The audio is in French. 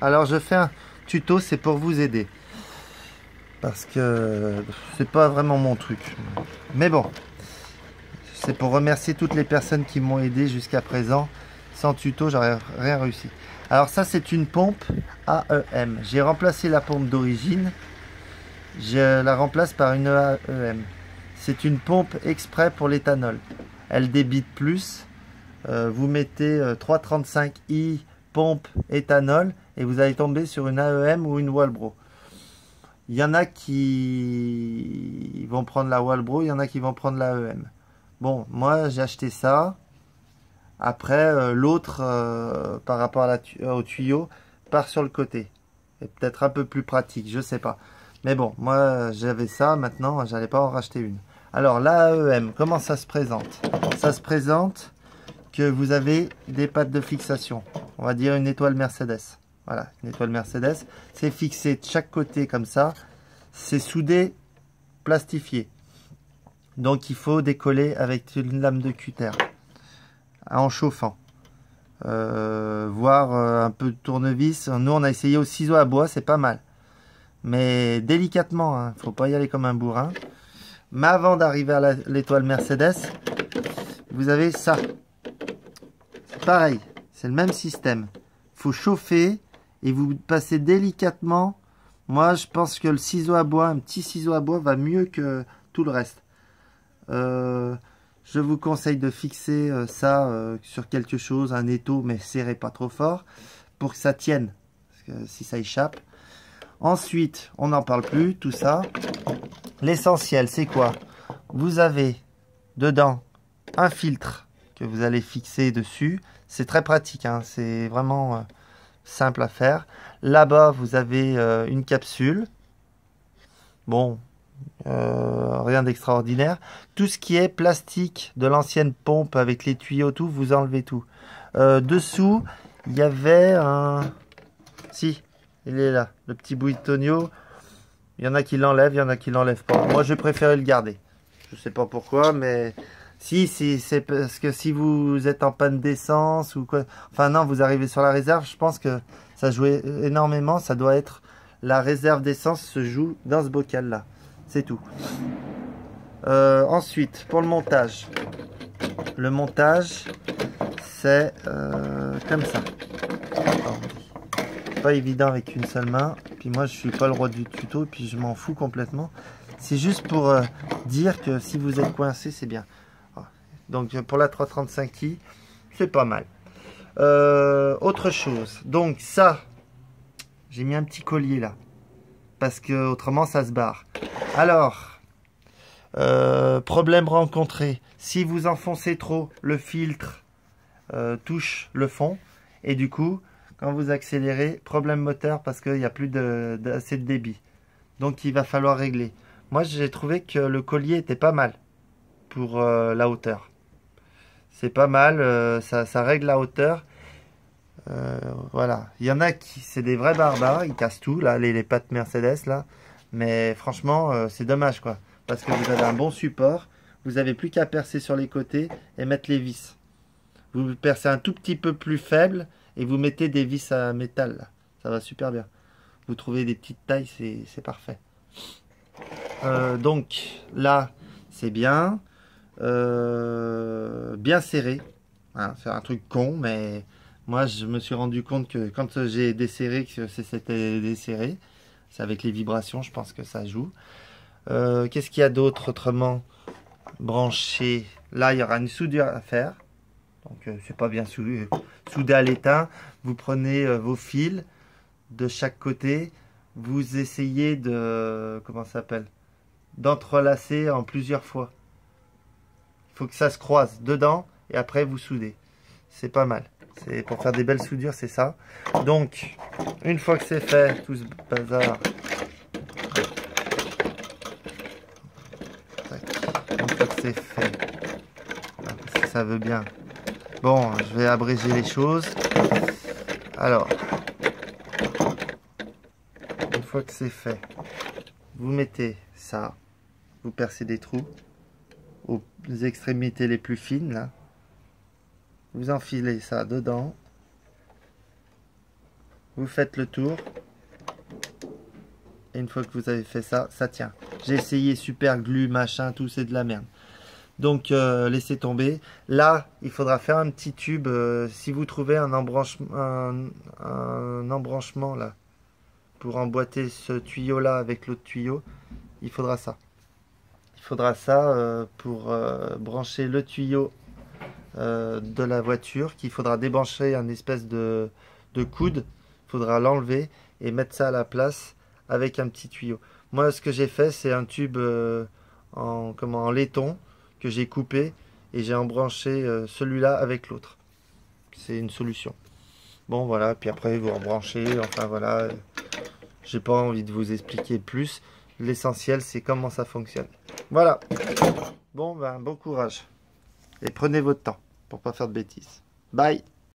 Alors je fais un tuto, c'est pour vous aider. Parce que c'est pas vraiment mon truc. Mais bon, c'est pour remercier toutes les personnes qui m'ont aidé jusqu'à présent. Sans tuto, j'aurais rien réussi. Alors ça, c'est une pompe AEM. J'ai remplacé la pompe d'origine. Je la remplace par une AEM. C'est une pompe exprès pour l'éthanol. Elle débite plus. Vous mettez 335i pompe éthanol et vous allez tomber sur une AEM ou une Walbro. Il y en a qui vont prendre la Walbro, il y en a qui vont prendre la AEM. Bon, moi j'ai acheté ça. Après, l'autre, par rapport à au tuyau, part sur le côté. C'est peut-être un peu plus pratique, je sais pas. Mais bon, moi j'avais ça, maintenant j'allais pas en racheter une. Alors la AEM, comment ça se présente? Ça se présente que vous avez des pattes de fixation. On va dire une étoile Mercedes. Voilà, une étoile Mercedes. C'est fixé de chaque côté comme ça. C'est soudé, plastifié. Donc il faut décoller avec une lame de cutter en chauffant. Voire un peu de tournevis. Nous on a essayé au ciseau à bois, c'est pas mal. Mais délicatement, hein. Faut pas y aller comme un bourrin. Mais avant d'arriver à l'étoile Mercedes, vous avez ça. Pareil, c'est le même système. Faut chauffer et vous passez délicatement. Moi, je pense que le ciseau à bois, un petit ciseau à bois, va mieux que tout le reste. Je vous conseille de fixer ça sur quelque chose, un étau, mais serrez pas trop fort, pour que ça tienne. Parce que si ça échappe. Ensuite, on n'en parle plus, tout ça. L'essentiel, c'est quoi? Vous avez dedans un filtre que vous allez fixer dessus. C'est très pratique, hein, c'est vraiment simple à faire. Là-bas, vous avez une capsule. Bon, rien d'extraordinaire. Tout ce qui est plastique de l'ancienne pompe avec les tuyaux, tout, vous enlevez tout. Dessous, il y avait un... Si, il est là, le petit boutonio. Il y en a qui l'enlèvent, il y en a qui l'enlèvent pas. Moi, j'ai préféré le garder. Je sais pas pourquoi, mais... Si, c'est parce que si vous êtes en panne d'essence ou quoi... Enfin non, vous arrivez sur la réserve, je pense que ça joue énormément. Ça doit être... La réserve d'essence se joue dans ce bocal-là. C'est tout. Ensuite, pour le montage. Le montage, c'est comme ça. Pas évident avec une seule main. Puis moi, je suis pas le roi du tuto, puis je m'en fous complètement. C'est juste pour dire que si vous êtes coincé, c'est bien. Donc pour la 335i, c'est pas mal. Autre chose. Donc ça, j'ai mis un petit collier là. Parce que autrement ça se barre. Alors, problème rencontré. Si vous enfoncez trop, le filtre touche le fond. Et du coup, quand vous accélérez, problème moteur parce qu'il n'y a plus assez de débit. Donc il va falloir régler. Moi j'ai trouvé que le collier était pas mal pour la hauteur. C'est pas mal, ça règle la hauteur. Voilà, il y en a qui, c'est des vrais barbares, ils cassent tout, là, les pattes Mercedes, là. Mais franchement, c'est dommage, quoi. Parce que vous avez un bon support, vous n'avez plus qu'à percer sur les côtés et mettre les vis. Vous percez un tout petit peu plus faible et vous mettez des vis à métal, là. Ça va super bien. Vous trouvez des petites tailles, c'est parfait. Donc, là, c'est bien. Bien serré. Hein, c'est un truc con, mais moi je me suis rendu compte que quand j'ai desserré, que c'était desserré. C'est avec les vibrations, je pense que ça joue. Qu'est-ce qu'il y a d'autre autrement branché? Là, il y aura une soudure à faire. Donc c'est pas bien soudé à l'étain. Vous prenez vos fils de chaque côté. Vous essayez de... Comment ça s'appelle? D'entrelacer en plusieurs fois. Il faut que ça se croise dedans et après vous soudez. C'est pas mal. C'est pour faire des belles soudures, c'est ça. Donc, une fois que c'est fait, tout ce bazar. Une fois que c'est fait, si ça veut bien. Bon, je vais abréger les choses. Alors, une fois que c'est fait, vous mettez ça, vous percez des trous aux extrémités les plus fines là. Vous enfilez ça dedans. vous faites le tour. Et une fois que vous avez fait ça, ça tient. J'ai essayé super glue, machin, tout, c'est de la merde. Donc laissez tomber. Là, il faudra faire un petit tube. Si vous trouvez un embranchement là, pour emboîter ce tuyau là avec l'autre tuyau, il faudra ça. Il faudra ça pour brancher le tuyau de la voiture, qu'il faudra débrancher un espèce de coude. Il faudra l'enlever et mettre ça à la place avec un petit tuyau. Moi, ce que j'ai fait, c'est un tube en laiton que j'ai coupé et j'ai embranché celui-là avec l'autre. C'est une solution. Bon, voilà, puis après vous rebranchez, enfin voilà. J'ai pas envie de vous expliquer plus. L'essentiel, c'est comment ça fonctionne. Voilà. Bon, ben, bon courage. Et prenez votre temps pour pas faire de bêtises. Bye.